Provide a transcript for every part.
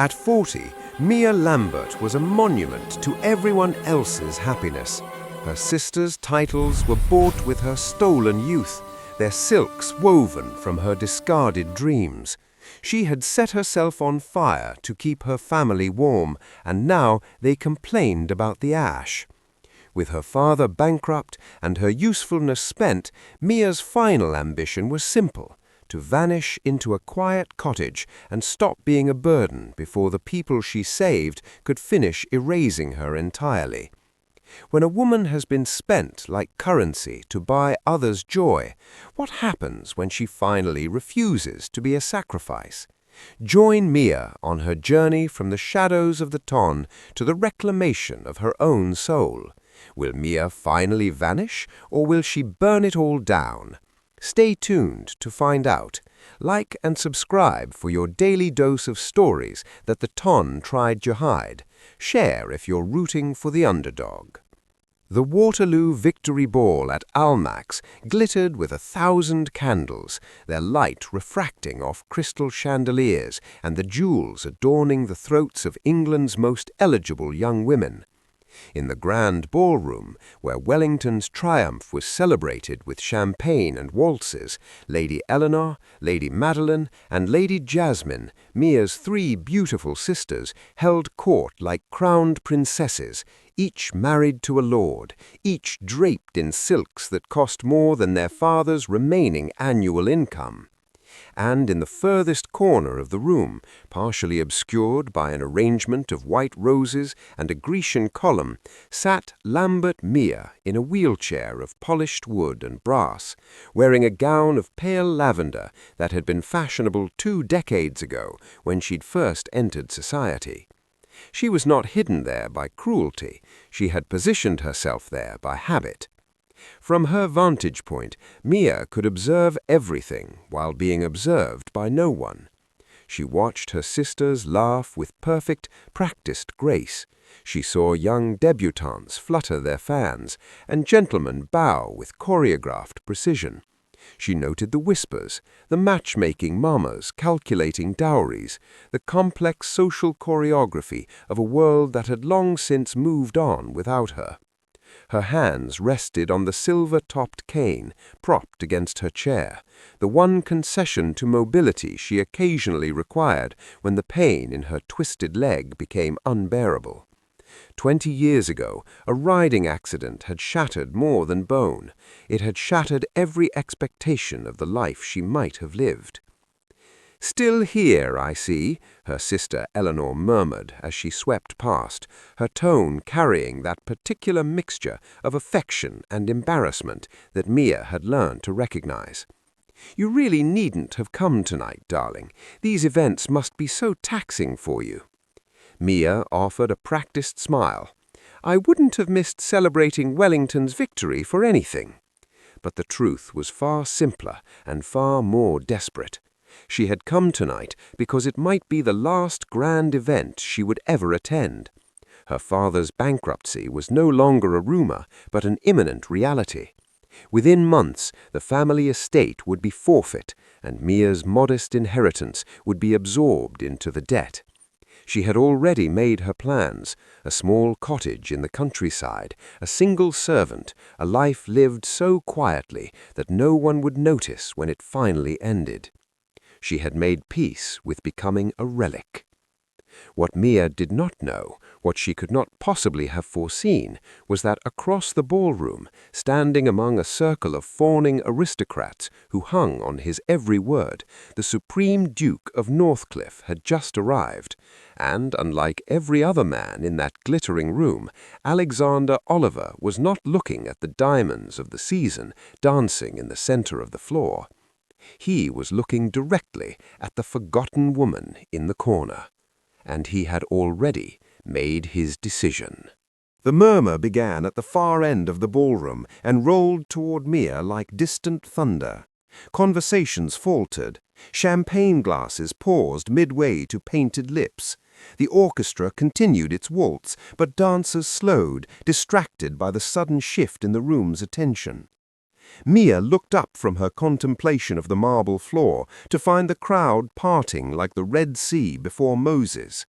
At 40, Mia Lambert was a monument to everyone else's happiness. Her sisters' titles were bought with her stolen youth, their silks woven from her discarded dreams. She had set herself on fire to keep her family warm, and now they complained about the ash. With her father bankrupt and her usefulness spent, Mia's final ambition was simple: to vanish into a quiet cottage and stop being a burden before the people she saved could finish erasing her entirely. When a woman has been spent like currency to buy others' joy, what happens when she finally refuses to be a sacrifice? Join Mia on her journey from the shadows of the Ton to the reclamation of her own soul. Will Mia finally vanish, or will she burn it all down? Stay tuned to find out. Like and subscribe for your daily dose of stories that the Ton tried to hide. Share if you're rooting for the underdog. The Waterloo Victory Ball at Almack's glittered with 1,000 candles, their light refracting off crystal chandeliers and the jewels adorning the throats of England's most eligible young women. In the grand ballroom, where Wellington's triumph was celebrated with champagne and waltzes, Lady Eleanor, Lady Madeline, and Lady Jasmine, Mia's 3 beautiful sisters, held court like crowned princesses, each married to a lord, each draped in silks that cost more than their father's remaining annual income. And in the furthest corner of the room, partially obscured by an arrangement of white roses and a Grecian column, sat Lambert Mia in a wheelchair of polished wood and brass, wearing a gown of pale lavender that had been fashionable 2 decades ago when she'd first entered society. She was not hidden there by cruelty. She had positioned herself there by habit. From her vantage point, Mia could observe everything while being observed by no one. She watched her sisters laugh with perfect, practiced grace. She saw young debutantes flutter their fans and gentlemen bow with choreographed precision. She noted the whispers, the matchmaking mamas calculating dowries, the complex social choreography of a world that had long since moved on without her. Her hands rested on the silver-topped cane propped against her chair, the one concession to mobility she occasionally required when the pain in her twisted leg became unbearable. 20 years ago, a riding accident had shattered more than bone. It had shattered every expectation of the life she might have lived. "Still here, I see," her sister Eleanor murmured as she swept past, her tone carrying that particular mixture of affection and embarrassment that Mia had learned to recognize. "You really needn't have come tonight, darling. These events must be so taxing for you." Mia offered a practiced smile. "I wouldn't have missed celebrating Wellington's victory for anything." But the truth was far simpler and far more desperate. She had come tonight because it might be the last grand event she would ever attend. Her father's bankruptcy was no longer a rumor, but an imminent reality. Within months, the family estate would be forfeit, and Mia's modest inheritance would be absorbed into the debt. She had already made her plans: a small cottage in the countryside, a single servant, a life lived so quietly that no one would notice when it finally ended. She had made peace with becoming a relic. What Mia did not know, what she could not possibly have foreseen, was that across the ballroom, standing among a circle of fawning aristocrats who hung on his every word, the Supreme Duke of Northcliffe had just arrived, and, unlike every other man in that glittering room, Alexander Oliver was not looking at the diamonds of the season dancing in the center of the floor. He was looking directly at the forgotten woman in the corner. And he had already made his decision. The murmur began at the far end of the ballroom and rolled toward Mia like distant thunder. Conversations faltered. Champagne glasses paused midway to painted lips. The orchestra continued its waltz, but dancers slowed, distracted by the sudden shift in the room's attention. Mia looked up from her contemplation of the marble floor to find the crowd parting like the Red Sea before Moses.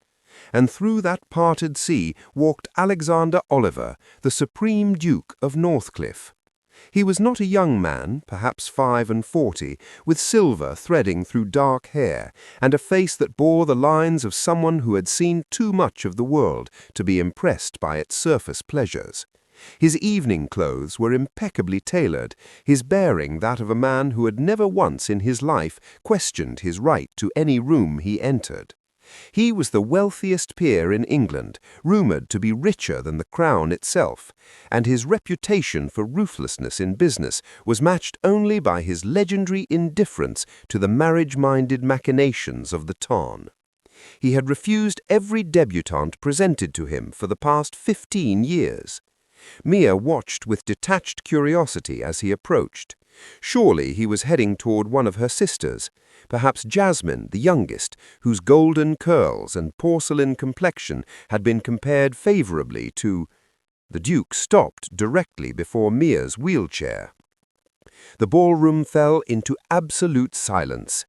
And through that parted sea walked Alexander Oliver, the Supreme Duke of Northcliffe. He was not a young man, perhaps 45, with silver threading through dark hair, and a face that bore the lines of someone who had seen too much of the world to be impressed by its surface pleasures. His evening clothes were impeccably tailored, his bearing that of a man who had never once in his life questioned his right to any room he entered. He was the wealthiest peer in England, rumoured to be richer than the crown itself, and his reputation for ruthlessness in business was matched only by his legendary indifference to the marriage-minded machinations of the ton. He had refused every debutante presented to him for the past 15 years. Mia watched with detached curiosity as he approached. Surely he was heading toward one of her sisters, perhaps Jasmine, the youngest, whose golden curls and porcelain complexion had been compared favourably to— The Duke stopped directly before Mia's wheelchair. The ballroom fell into absolute silence.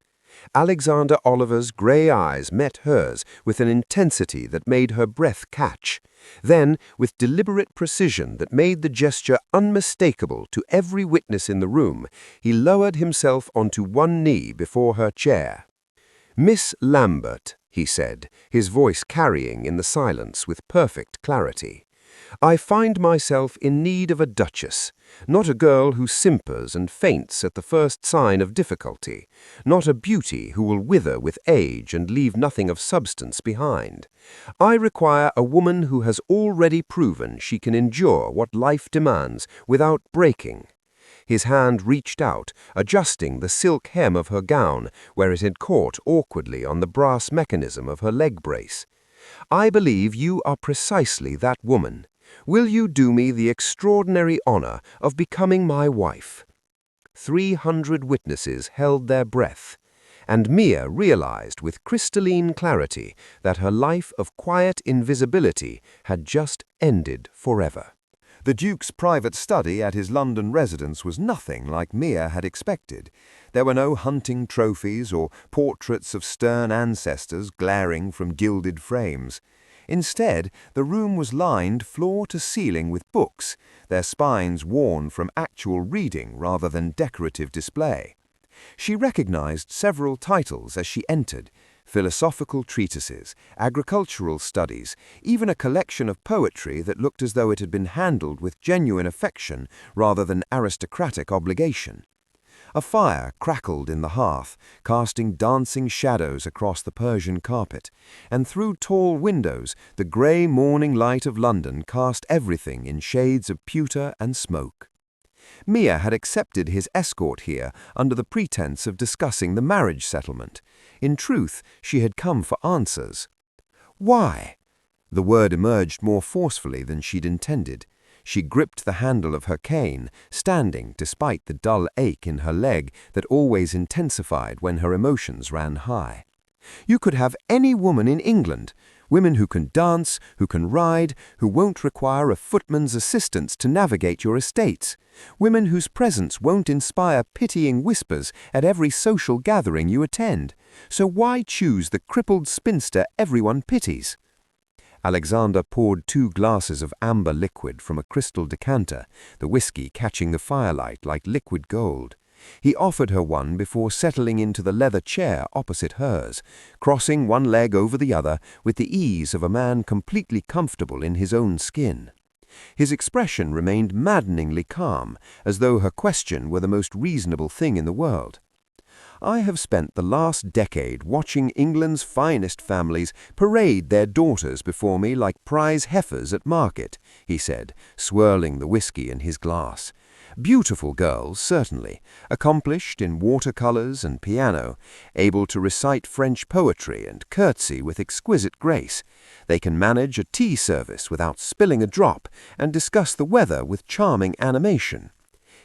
Alexander Oliver's grey eyes met hers with an intensity that made her breath catch. Then, with deliberate precision that made the gesture unmistakable to every witness in the room, he lowered himself onto one knee before her chair. "Miss Lambert," he said, his voice carrying in the silence with perfect clarity, "I find myself in need of a duchess, not a girl who simpers and faints at the first sign of difficulty, not a beauty who will wither with age and leave nothing of substance behind. I require a woman who has already proven she can endure what life demands without breaking." His hand reached out, adjusting the silk hem of her gown where it had caught awkwardly on the brass mechanism of her leg brace. "I believe you are precisely that woman. Will you do me the extraordinary honor of becoming my wife?" 300 witnesses held their breath, and Mia realized with crystalline clarity that her life of quiet invisibility had just ended forever. The Duke's private study at his London residence was nothing like Mia had expected. There were no hunting trophies or portraits of stern ancestors glaring from gilded frames. Instead, the room was lined floor to ceiling with books, their spines worn from actual reading rather than decorative display. She recognized several titles as she entered: philosophical treatises, agricultural studies, even a collection of poetry that looked as though it had been handled with genuine affection rather than aristocratic obligation. A fire crackled in the hearth, casting dancing shadows across the Persian carpet, and through tall windows the grey morning light of London cast everything in shades of pewter and smoke. Mia had accepted his escort here under the pretense of discussing the marriage settlement. In truth, she had come for answers. "Why?" The word emerged more forcefully than she'd intended. She gripped the handle of her cane, standing despite the dull ache in her leg that always intensified when her emotions ran high. "You could have any woman in England. Women who can dance, who can ride, who won't require a footman's assistance to navigate your estates. Women whose presence won't inspire pitying whispers at every social gathering you attend. So why choose the crippled spinster everyone pities?" Alexander poured 2 glasses of amber liquid from a crystal decanter, the whiskey catching the firelight like liquid gold. He offered her one before settling into the leather chair opposite hers, crossing one leg over the other with the ease of a man completely comfortable in his own skin. His expression remained maddeningly calm, as though her question were the most reasonable thing in the world. "I have spent the last decade watching England's finest families parade their daughters before me like prize heifers at market," he said, swirling the whiskey in his glass. "Beautiful girls, certainly, accomplished in watercolors and piano, able to recite French poetry and curtsy with exquisite grace. They can manage a tea service without spilling a drop and discuss the weather with charming animation."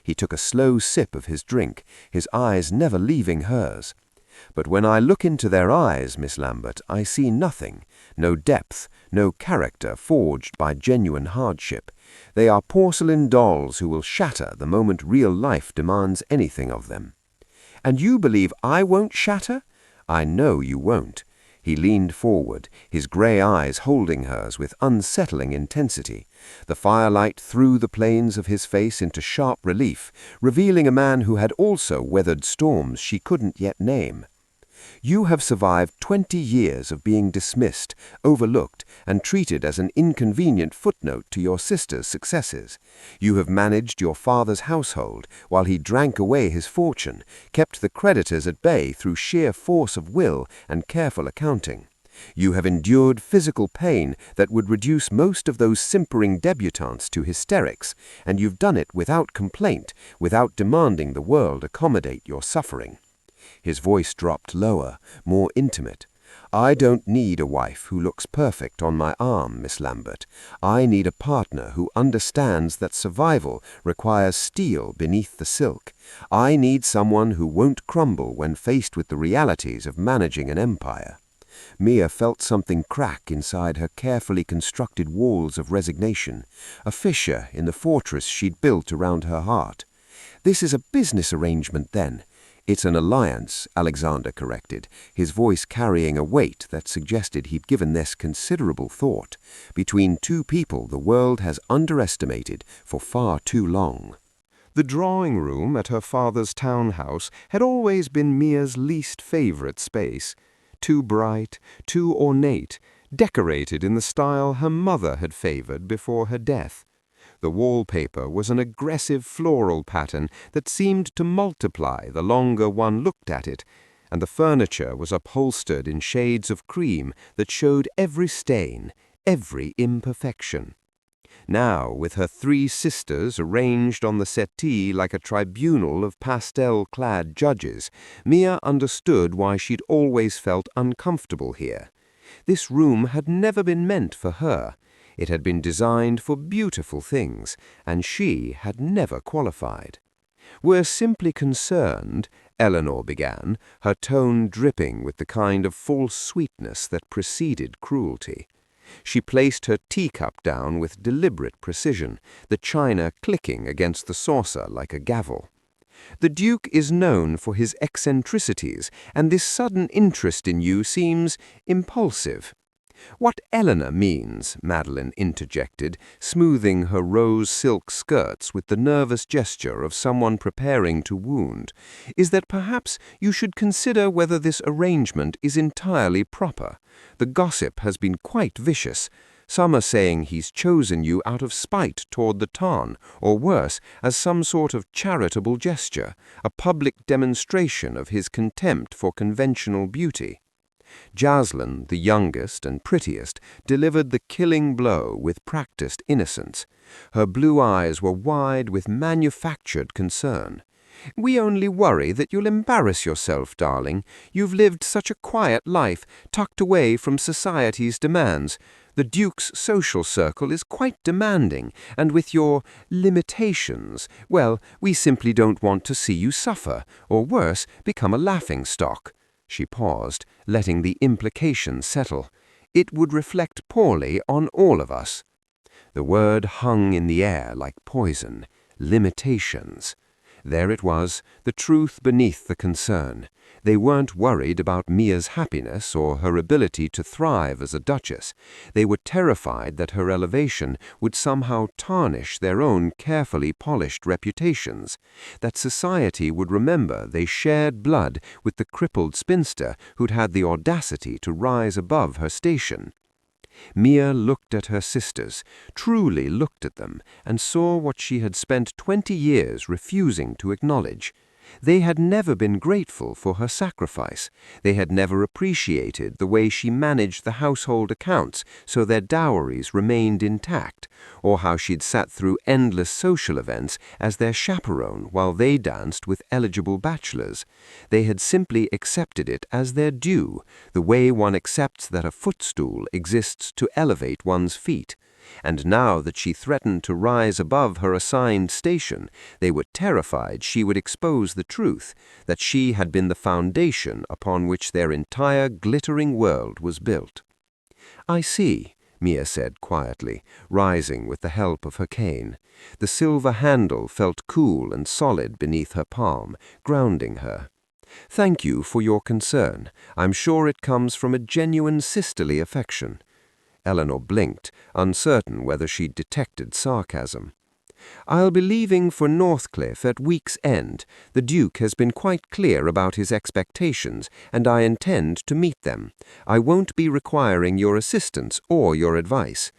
He took a slow sip of his drink, his eyes never leaving hers. But when I look into their eyes, Miss Lambert, I see nothing, no depth, no character forged by genuine hardship. They are porcelain dolls who will shatter the moment real life demands anything of them. And you believe I won't shatter? I know you won't. He leaned forward, his grey eyes holding hers with unsettling intensity. The firelight threw the planes of his face into sharp relief, revealing a man who had also weathered storms she couldn't yet name. You have survived 20 years of being dismissed, overlooked, and treated as an inconvenient footnote to your sister's successes. You have managed your father's household while he drank away his fortune, kept the creditors at bay through sheer force of will and careful accounting. You have endured physical pain that would reduce most of those simpering debutantes to hysterics, and you've done it without complaint, without demanding the world accommodate your suffering. His voice dropped lower, more intimate. I don't need a wife who looks perfect on my arm, Miss Lambert. I need a partner who understands that survival requires steel beneath the silk. I need someone who won't crumble when faced with the realities of managing an empire. Mia felt something crack inside her carefully constructed walls of resignation, a fissure in the fortress she'd built around her heart. This is a business arrangement, then. It's an alliance, Alexander corrected, his voice carrying a weight that suggested he'd given this considerable thought, between two people the world has underestimated for far too long. The drawing room at her father's townhouse had always been Mia's least favorite space. Too bright, too ornate, decorated in the style her mother had favored before her death. The wallpaper was an aggressive floral pattern that seemed to multiply the longer one looked at it, and the furniture was upholstered in shades of cream that showed every stain, every imperfection. Now, with her 3 sisters arranged on the settee like a tribunal of pastel-clad judges, Mia understood why she'd always felt uncomfortable here. This room had never been meant for her. It had been designed for beautiful things, and she had never qualified. "We're simply concerned," Eleanor began, her tone dripping with the kind of false sweetness that preceded cruelty. She placed her teacup down with deliberate precision, the china clicking against the saucer like a gavel. "The Duke is known for his eccentricities, and this sudden interest in you seems impulsive." "What Eleanor means," Madeline interjected, smoothing her rose silk skirts with the nervous gesture of someone preparing to wound, "is that perhaps you should consider whether this arrangement is entirely proper. The gossip has been quite vicious. Some are saying he's chosen you out of spite toward the Tarn, or worse, as some sort of charitable gesture, a public demonstration of his contempt for conventional beauty." Jaslyn, the youngest and prettiest, delivered the killing blow with practiced innocence. Her blue eyes were wide with manufactured concern. "We only worry that you'll embarrass yourself, darling. You've lived such a quiet life, tucked away from society's demands. The Duke's social circle is quite demanding, and with your limitations, well, we simply don't want to see you suffer, or worse, become a laughingstock." She paused, letting the implication settle. "It would reflect poorly on all of us." The word hung in the air like poison. Limitations. There it was, the truth beneath the concern. They weren't worried about Mia's happiness or her ability to thrive as a duchess. They were terrified that her elevation would somehow tarnish their own carefully polished reputations, that society would remember they shared blood with the crippled spinster who'd had the audacity to rise above her station. Mia looked at her sisters, truly looked at them, and saw what she had spent 20 years refusing to acknowledge. They had never been grateful for her sacrifice. They had never appreciated the way she managed the household accounts so their dowries remained intact, or how she'd sat through endless social events as their chaperone while they danced with eligible bachelors. They had simply accepted it as their due, the way one accepts that a footstool exists to elevate one's feet. and now that she threatened to rise above her assigned station, they were terrified she would expose the truth, that she had been the foundation upon which their entire glittering world was built. "I see," Mia said quietly, rising with the help of her cane. The silver handle felt cool and solid beneath her palm, grounding her. "Thank you for your concern. I'm sure it comes from a genuine sisterly affection." Eleanor blinked, uncertain whether she'd detected sarcasm. "I'll be leaving for Northcliffe at week's end. The Duke has been quite clear about his expectations, and I intend to meet them. I won't be requiring your assistance or your advice."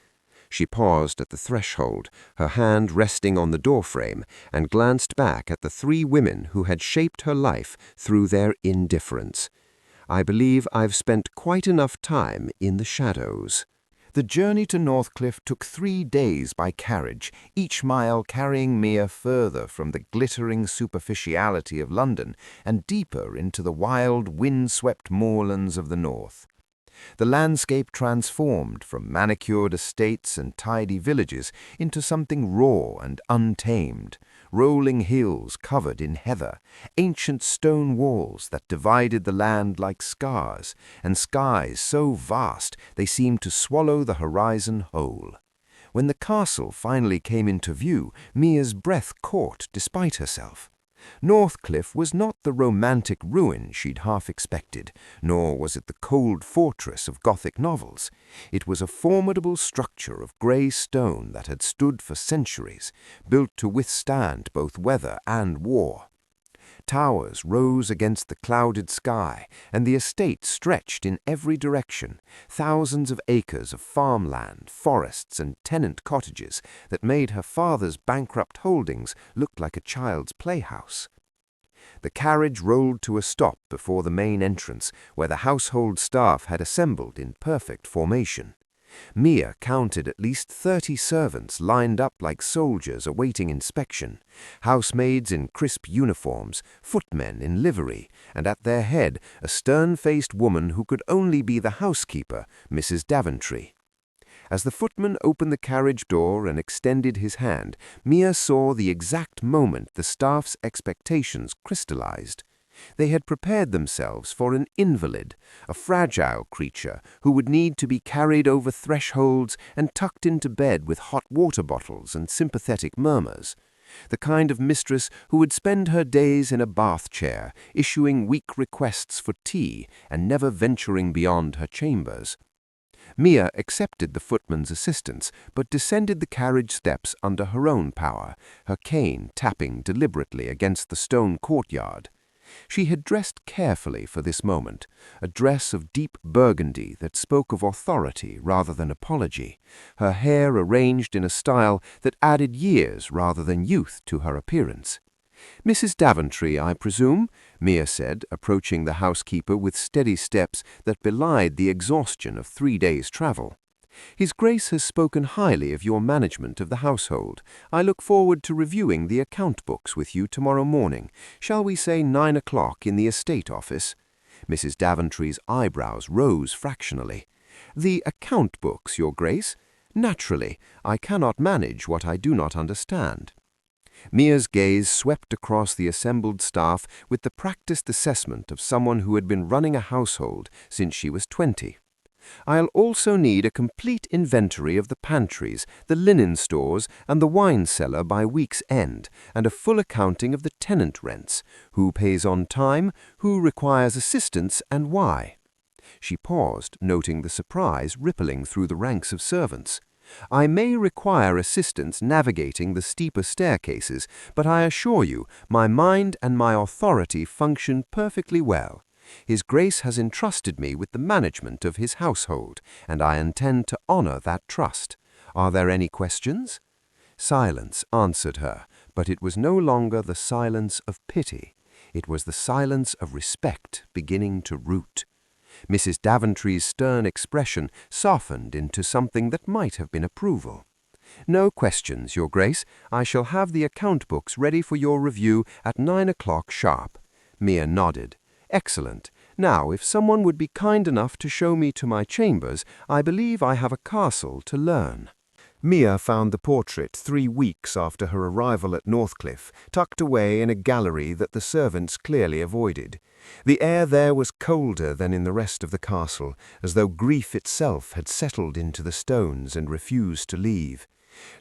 She paused at the threshold, her hand resting on the doorframe, and glanced back at the three women who had shaped her life through their indifference. "I believe I've spent quite enough time in the shadows." The journey to Northcliffe took 3 days by carriage, each mile carrying Mia further from the glittering superficiality of London and deeper into the wild, wind-swept moorlands of the north. The landscape transformed from manicured estates and tidy villages into something raw and untamed. Rolling hills covered in heather, ancient stone walls that divided the land like scars, and skies so vast they seemed to swallow the horizon whole. When the castle finally came into view, Mia's breath caught despite herself. Northcliffe was not the romantic ruin she'd half expected, nor was it the cold fortress of Gothic novels. It was a formidable structure of grey stone that had stood for centuries, built to withstand both weather and war. Towers rose against the clouded sky, and the estate stretched in every direction, thousands of acres of farmland, forests, and tenant cottages that made her father's bankrupt holdings look like a child's playhouse. The carriage rolled to a stop before the main entrance, where the household staff had assembled in perfect formation. Mia counted at least 30 servants lined up like soldiers awaiting inspection, housemaids in crisp uniforms, footmen in livery, and at their head a stern-faced woman who could only be the housekeeper, Mrs. Daventry. As the footman opened the carriage door and extended his hand, Mia saw the exact moment the staff's expectations crystallized. They had prepared themselves for an invalid, a fragile creature who would need to be carried over thresholds and tucked into bed with hot water bottles and sympathetic murmurs. The kind of mistress who would spend her days in a bath chair, issuing weak requests for tea and never venturing beyond her chambers. Mia accepted the footman's assistance, but descended the carriage steps under her own power, her cane tapping deliberately against the stone courtyard. She had dressed carefully for this moment, a dress of deep burgundy that spoke of authority rather than apology, her hair arranged in a style that added years rather than youth to her appearance. "Mrs. Daventry, I presume?" Mia said, approaching the housekeeper with steady steps that belied the exhaustion of 3 days' travel. "His Grace has spoken highly of your management of the household. I look forward to reviewing the account books with you tomorrow morning. Shall we say 9 o'clock in the estate office?" Mrs. Daventry's eyebrows rose fractionally. "The account books, Your Grace? Naturally, I cannot manage what I do not understand." Mia's gaze swept across the assembled staff with the practiced assessment of someone who had been running a household since she was 20. "I'll also need a complete inventory of the pantries, the linen stores, and the wine cellar by week's end, and a full accounting of the tenant rents, who pays on time, who requires assistance, and why." She paused, noting the surprise rippling through the ranks of servants. "I may require assistance navigating the steeper staircases, but I assure you my mind and my authority function perfectly well. His Grace has entrusted me with the management of his household, and I intend to honor that trust. Are there any questions?" Silence answered her, but it was no longer the silence of pity. It was the silence of respect beginning to root. Mrs. Daventry's stern expression softened into something that might have been approval. "No questions, Your Grace. I shall have the account books ready for your review at 9 o'clock sharp." Mia nodded. "Excellent. Now, if someone would be kind enough to show me to my chambers, I believe I have a castle to learn." Mia found the portrait 3 weeks after her arrival at Northcliffe, tucked away in a gallery that the servants clearly avoided. The air there was colder than in the rest of the castle, as though grief itself had settled into the stones and refused to leave.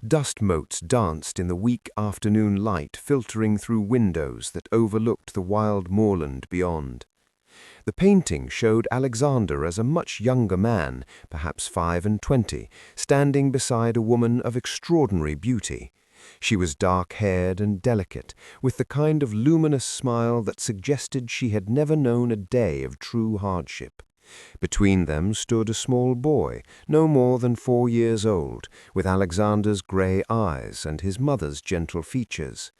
Dust motes danced in the weak afternoon light filtering through windows that overlooked the wild moorland beyond. The painting showed Alexander as a much younger man, perhaps 25, standing beside a woman of extraordinary beauty. She was dark-haired and delicate, with the kind of luminous smile that suggested she had never known a day of true hardship. Between them stood a small boy, no more than 4 years old, with Alexander's grey eyes and his mother's gentle features.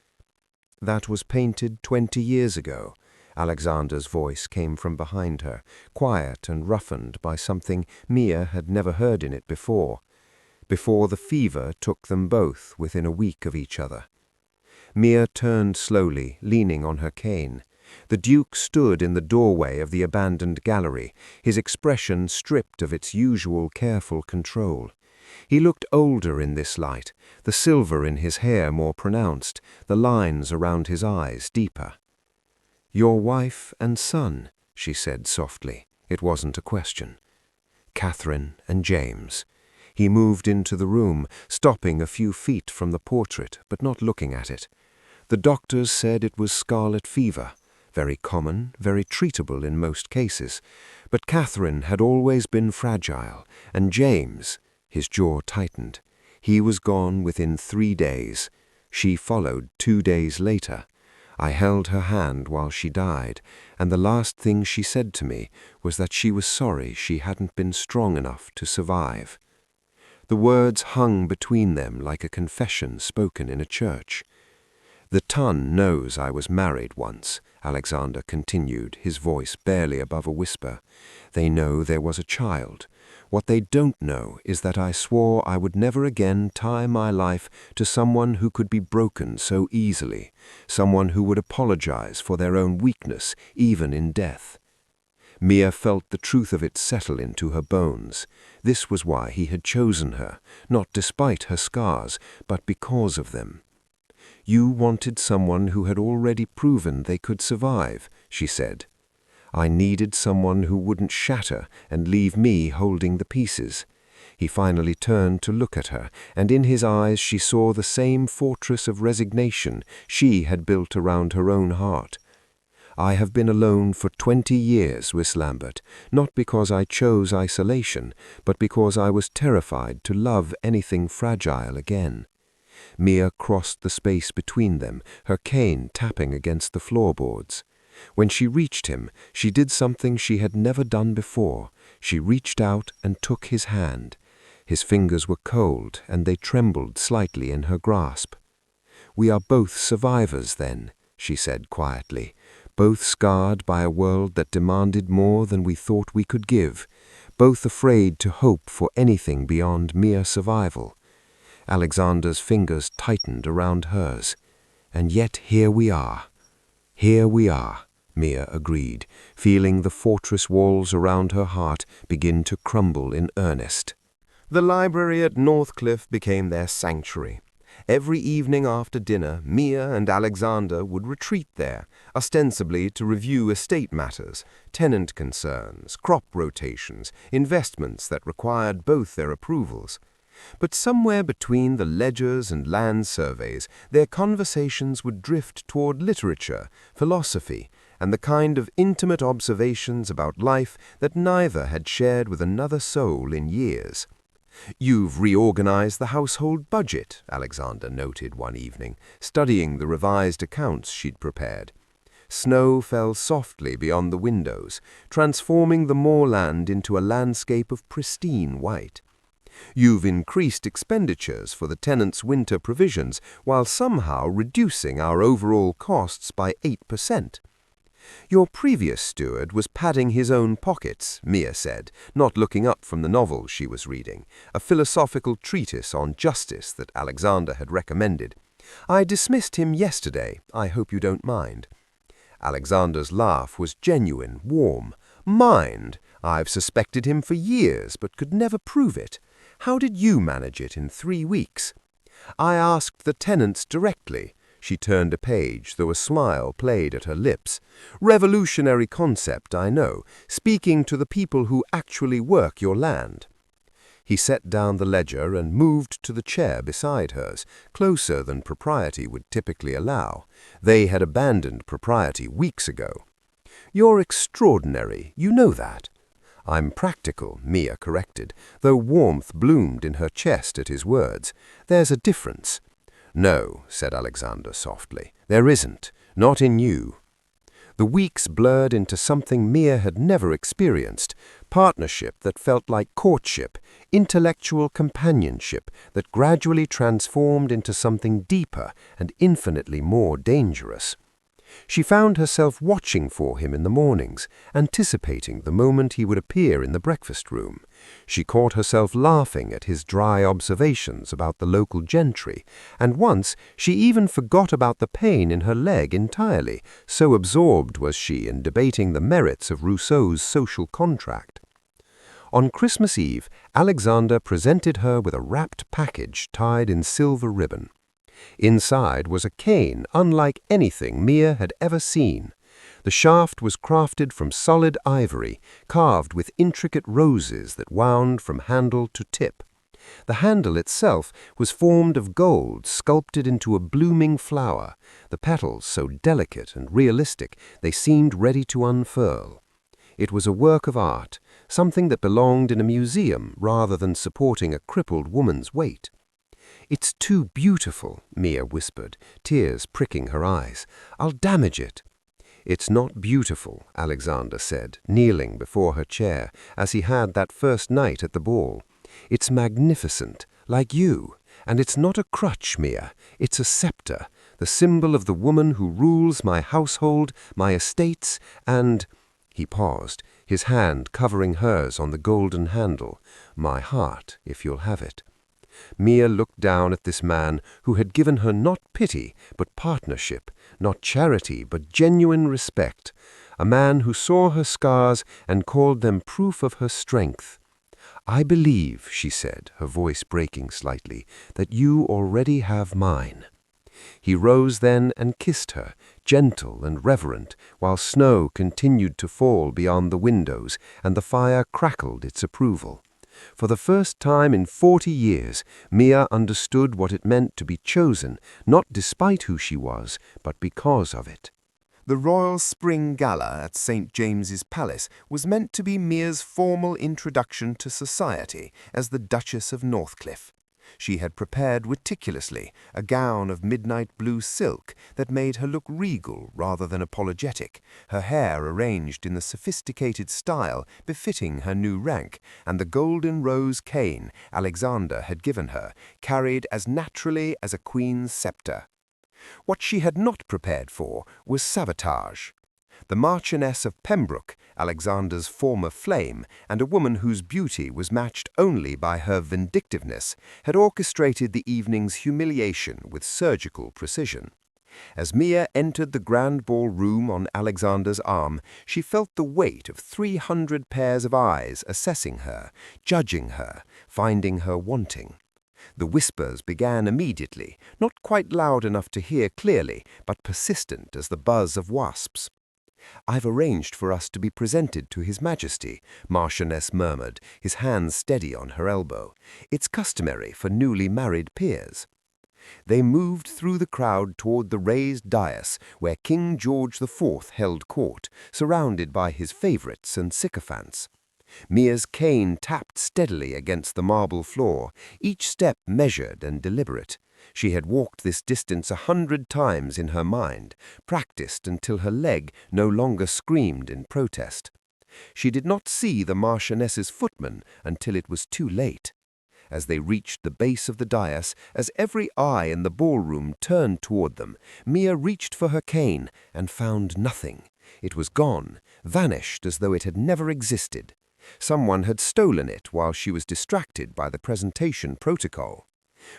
"That was painted 20 years ago." Alexander's voice came from behind her, quiet and roughened by something Mia had never heard in it before the fever took them both within a week of each other. Mia turned slowly, leaning on her cane. The Duke stood in the doorway of the abandoned gallery, his expression stripped of its usual careful control. He looked older in this light, the silver in his hair more pronounced, the lines around his eyes deeper. "Your wife and son," she said softly. It wasn't a question. "Catherine and James." He moved into the room, stopping a few feet from the portrait, but not looking at it. "The doctors said it was scarlet fever. Very common, very treatable in most cases. But Catherine had always been fragile, and James," his jaw tightened, "he was gone within 3 days. She followed 2 days later. I held her hand while she died, and the last thing she said to me was that she was sorry she hadn't been strong enough to survive." The words hung between them like a confession spoken in a church. "The ton knows I was married once," Alexander continued, his voice barely above a whisper. "They know there was a child. What they don't know is that I swore I would never again tie my life to someone who could be broken so easily, someone who would apologize for their own weakness, even in death." Mia felt the truth of it settle into her bones. This was why he had chosen her, not despite her scars, but because of them. "You wanted someone who had already proven they could survive," she said. "I needed someone who wouldn't shatter and leave me holding the pieces." He finally turned to look at her, and in his eyes she saw the same fortress of resignation she had built around her own heart. "I have been alone for 20 years, Miss Lambert, not because I chose isolation, but because I was terrified to love anything fragile again." Mia crossed the space between them, her cane tapping against the floorboards. When she reached him, she did something she had never done before. She reached out and took his hand. His fingers were cold, and they trembled slightly in her grasp. "We are both survivors, then," she said quietly, "both scarred by a world that demanded more than we thought we could give, both afraid to hope for anything beyond mere survival." Alexander's fingers tightened around hers. "And yet here we are." "Here we are," Mia agreed, feeling the fortress walls around her heart begin to crumble in earnest. The library at Northcliffe became their sanctuary. Every evening after dinner, Mia and Alexander would retreat there, ostensibly to review estate matters, tenant concerns, crop rotations, investments that required both their approvals. But somewhere between the ledgers and land surveys, their conversations would drift toward literature, philosophy, and the kind of intimate observations about life that neither had shared with another soul in years. "You've reorganized the household budget," Alexander noted one evening, studying the revised accounts she'd prepared. Snow fell softly beyond the windows, transforming the moorland into a landscape of pristine white. "You've increased expenditures for the tenants' winter provisions while somehow reducing our overall costs by 8%. "Your previous steward was padding his own pockets," Mia said, not looking up from the novel she was reading, a philosophical treatise on justice that Alexander had recommended. "I dismissed him yesterday. I hope you don't mind." Alexander's laugh was genuine, warm. "Mind? I've suspected him for years, but could never prove it. How did you manage it in 3 weeks?" "I asked the tenants directly." She turned a page, though a smile played at her lips. "Revolutionary concept, I know, speaking to the people who actually work your land." He set down the ledger and moved to the chair beside hers, closer than propriety would typically allow. They had abandoned propriety weeks ago. "You're extraordinary, you know that." "I'm practical," Mia corrected, though warmth bloomed in her chest at his words. "There's a difference." "No," said Alexander softly, "there isn't. Not in you." The weeks blurred into something Mia had never experienced, partnership that felt like courtship, intellectual companionship that gradually transformed into something deeper and infinitely more dangerous. She found herself watching for him in the mornings, anticipating the moment he would appear in the breakfast room. She caught herself laughing at his dry observations about the local gentry, and once she even forgot about the pain in her leg entirely, so absorbed was she in debating the merits of Rousseau's social contract. On Christmas Eve, Alexander presented her with a wrapped package tied in silver ribbon. Inside was a cane unlike anything Mia had ever seen. The shaft was crafted from solid ivory, carved with intricate roses that wound from handle to tip. The handle itself was formed of gold sculpted into a blooming flower, the petals so delicate and realistic they seemed ready to unfurl. It was a work of art, something that belonged in a museum rather than supporting a crippled woman's weight. "It's too beautiful," Mia whispered, tears pricking her eyes. "I'll damage it." "It's not beautiful," Alexander said, kneeling before her chair, as he had that first night at the ball. "It's magnificent, like you. And it's not a crutch, Mia. It's a scepter, the symbol of the woman who rules my household, my estates, and—" He paused, his hand covering hers on the golden handle. "My heart, if you'll have it." Mia looked down at this man who had given her not pity but partnership, not charity but genuine respect, a man who saw her scars and called them proof of her strength. "I believe," she said, her voice breaking slightly, "that you already have mine." He rose then and kissed her, gentle and reverent, while snow continued to fall beyond the windows and the fire crackled its approval. For the first time in 40 years, Mia understood what it meant to be chosen, not despite who she was, but because of it. The Royal Spring Gala at St. James's Palace was meant to be Mia's formal introduction to society as the Duchess of Northcliffe. She had prepared meticulously a gown of midnight blue silk that made her look regal rather than apologetic, her hair arranged in the sophisticated style befitting her new rank, and the golden rose cane Alexander had given her, carried as naturally as a queen's scepter. What she had not prepared for was sabotage. The Marchioness of Pembroke, Alexander's former flame, and a woman whose beauty was matched only by her vindictiveness, had orchestrated the evening's humiliation with surgical precision. As Mia entered the grand ballroom on Alexander's arm, she felt the weight of 300 pairs of eyes assessing her, judging her, finding her wanting. The whispers began immediately, not quite loud enough to hear clearly, but persistent as the buzz of wasps. "I've arranged for us to be presented to His Majesty," Marchioness murmured, his hands steady on her elbow. "It's customary for newly married peers." They moved through the crowd toward the raised dais where King George IV held court, surrounded by his favorites and sycophants. Mia's cane tapped steadily against the marble floor, each step measured and deliberate. She had walked this distance 100 times in her mind, practiced until her leg no longer screamed in protest. She did not see the Marchioness's footman until it was too late. As they reached the base of the dais, as every eye in the ballroom turned toward them, Mia reached for her cane and found nothing. It was gone, vanished as though it had never existed. Someone had stolen it while she was distracted by the presentation protocol.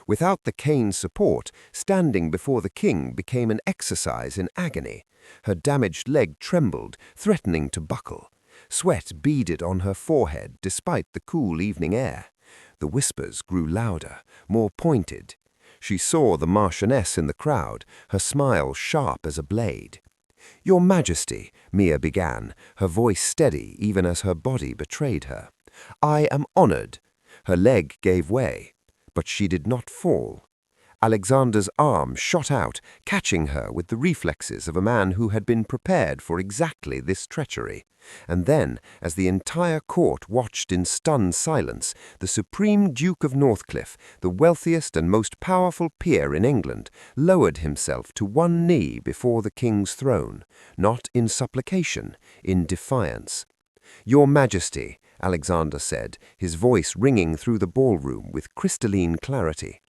Without the cane's support, standing before the king became an exercise in agony. Her damaged leg trembled, threatening to buckle. Sweat beaded on her forehead despite the cool evening air. The whispers grew louder, more pointed. She saw the Marchioness in the crowd, her smile sharp as a blade. "Your Majesty," Mia began, her voice steady even as her body betrayed her. "I am honored." Her leg gave way, but she did not fall. Alexander's arm shot out, catching her with the reflexes of a man who had been prepared for exactly this treachery. And then, as the entire court watched in stunned silence, the Supreme Duke of Northcliffe, the wealthiest and most powerful peer in England, lowered himself to one knee before the king's throne, not in supplication, in defiance. "Your Majesty," Alexander said, his voice ringing through the ballroom with crystalline clarity,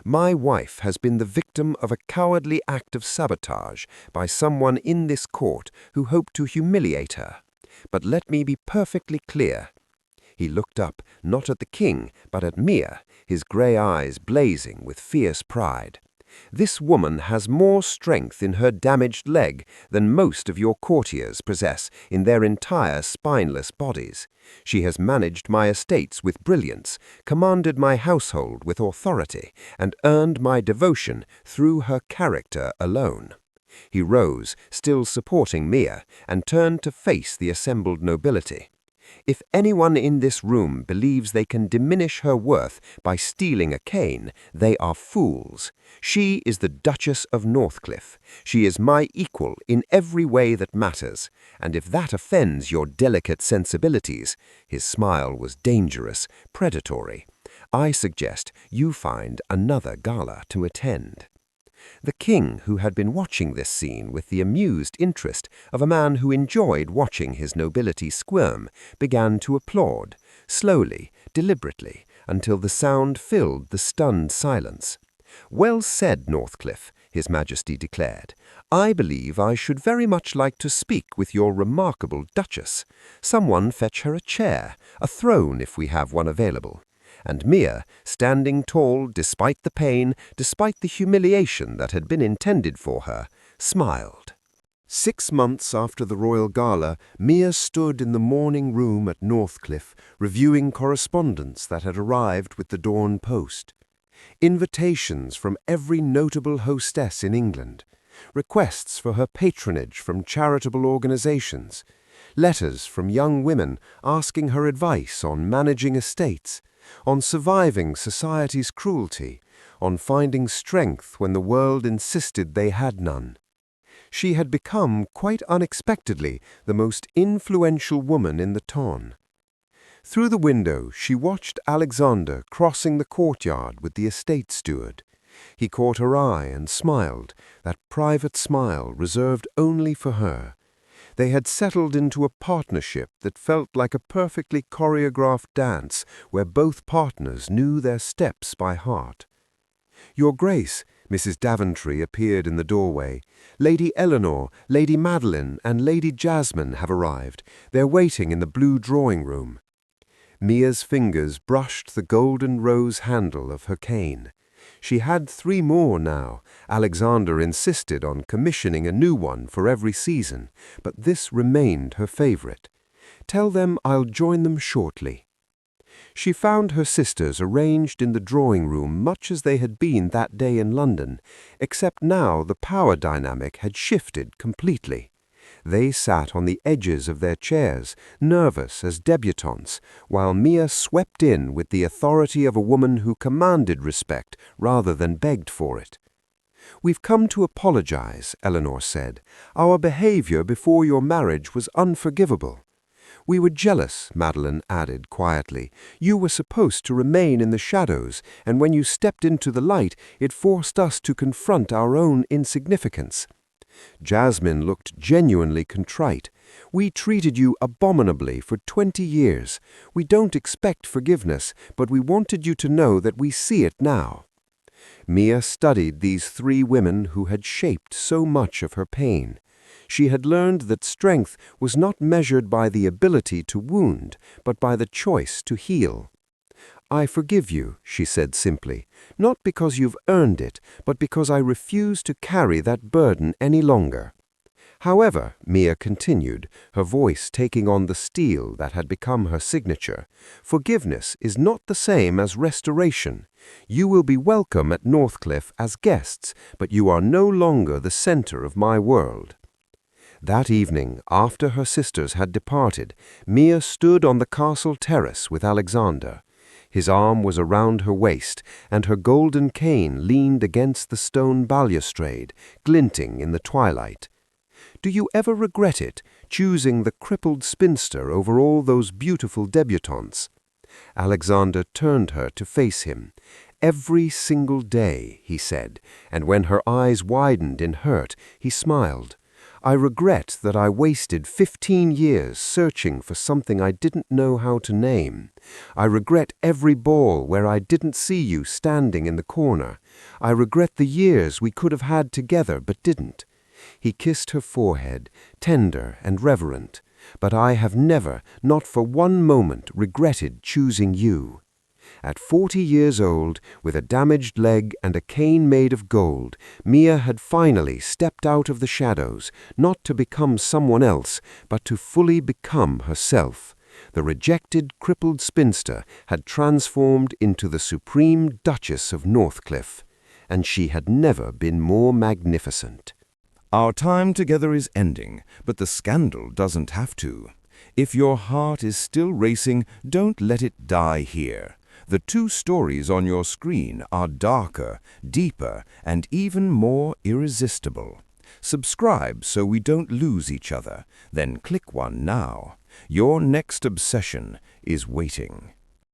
"my wife has been the victim of a cowardly act of sabotage by someone in this court who hoped to humiliate her. But let me be perfectly clear." He looked up, not at the king, but at Mia, his grey eyes blazing with fierce pride. "This woman has more strength in her damaged leg than most of your courtiers possess in their entire spineless bodies. She has managed my estates with brilliance, commanded my household with authority, and earned my devotion through her character alone." He rose, still supporting Mia, and turned to face the assembled nobility. "If anyone in this room believes they can diminish her worth by stealing a cane, they are fools. She is the Duchess of Northcliffe. She is my equal in every way that matters, and if that offends your delicate sensibilities," his smile was dangerous, predatory, "I suggest you find another gala to attend." The king, who had been watching this scene with the amused interest of a man who enjoyed watching his nobility squirm, began to applaud, slowly, deliberately, until the sound filled the stunned silence. "Well said, Northcliffe," His Majesty declared. "I believe I should very much like to speak with your remarkable Duchess. Someone fetch her a chair, a throne if we have one available." And Mia, standing tall despite the pain, despite the humiliation that had been intended for her, smiled. 6 months after the royal gala, Mia stood in the morning room at Northcliffe, reviewing correspondence that had arrived with the dawn post. Invitations from every notable hostess in England, requests for her patronage from charitable organizations, letters from young women asking her advice on managing estates, on surviving society's cruelty, on finding strength when the world insisted they had none. She had become, quite unexpectedly, the most influential woman in the town. Through the window, she watched Alexander crossing the courtyard with the estate steward. He caught her eye and smiled, that private smile reserved only for her. They had settled into a partnership that felt like a perfectly choreographed dance where both partners knew their steps by heart. "Your Grace," Mrs. Daventry appeared in the doorway. "Lady Eleanor, Lady Madeline, and Lady Jasmine have arrived. They're waiting in the blue drawing-room." Mia's fingers brushed the golden rose handle of her cane. She had 3 more now. Alexander insisted on commissioning a new one for every season, but this remained her favorite. "Tell them I'll join them shortly." She found her sisters arranged in the drawing-room much as they had been that day in London, except now the power dynamic had shifted completely. They sat on the edges of their chairs, nervous as debutantes, while Mia swept in with the authority of a woman who commanded respect rather than begged for it. "We've come to apologize," Eleanor said. "Our behavior before your marriage was unforgivable." "We were jealous," Madeline added quietly. "You were supposed to remain in the shadows, and when you stepped into the light, it forced us to confront our own insignificance." Jasmine looked genuinely contrite. "We treated you abominably for 20 years. We don't expect forgiveness, but we wanted you to know that we see it now." Mia studied these 3 women who had shaped so much of her pain. She had learned that strength was not measured by the ability to wound, but by the choice to heal. "I forgive you," she said simply, "not because you've earned it, but because I refuse to carry that burden any longer." However, Mia continued, her voice taking on the steel that had become her signature, forgiveness is not the same as restoration. You will be welcome at Northcliffe as guests, but you are no longer the center of my world. That evening, after her sisters had departed, Mia stood on the castle terrace with Alexander. His arm was around her waist, and her golden cane leaned against the stone balustrade, glinting in the twilight. Do you ever regret it, choosing the crippled spinster over all those beautiful debutantes? Alexander turned her to face him. Every single day, he said, and when her eyes widened in hurt, he smiled. I regret that I wasted 15 years searching for something I didn't know how to name. I regret every ball where I didn't see you standing in the corner. I regret the years we could have had together but didn't. He kissed her forehead, tender and reverent. But I have never, not for one moment, regretted choosing you. At 40 years old, with a damaged leg and a cane made of gold, Mia had finally stepped out of the shadows, not to become someone else, but to fully become herself. The rejected, crippled spinster had transformed into the supreme Duchess of Northcliffe, and she had never been more magnificent. Our time together is ending, but the scandal doesn't have to. If your heart is still racing, don't let it die here. The two stories on your screen are darker, deeper, and even more irresistible. Subscribe so we don't lose each other. Then click one now. Your next obsession is waiting.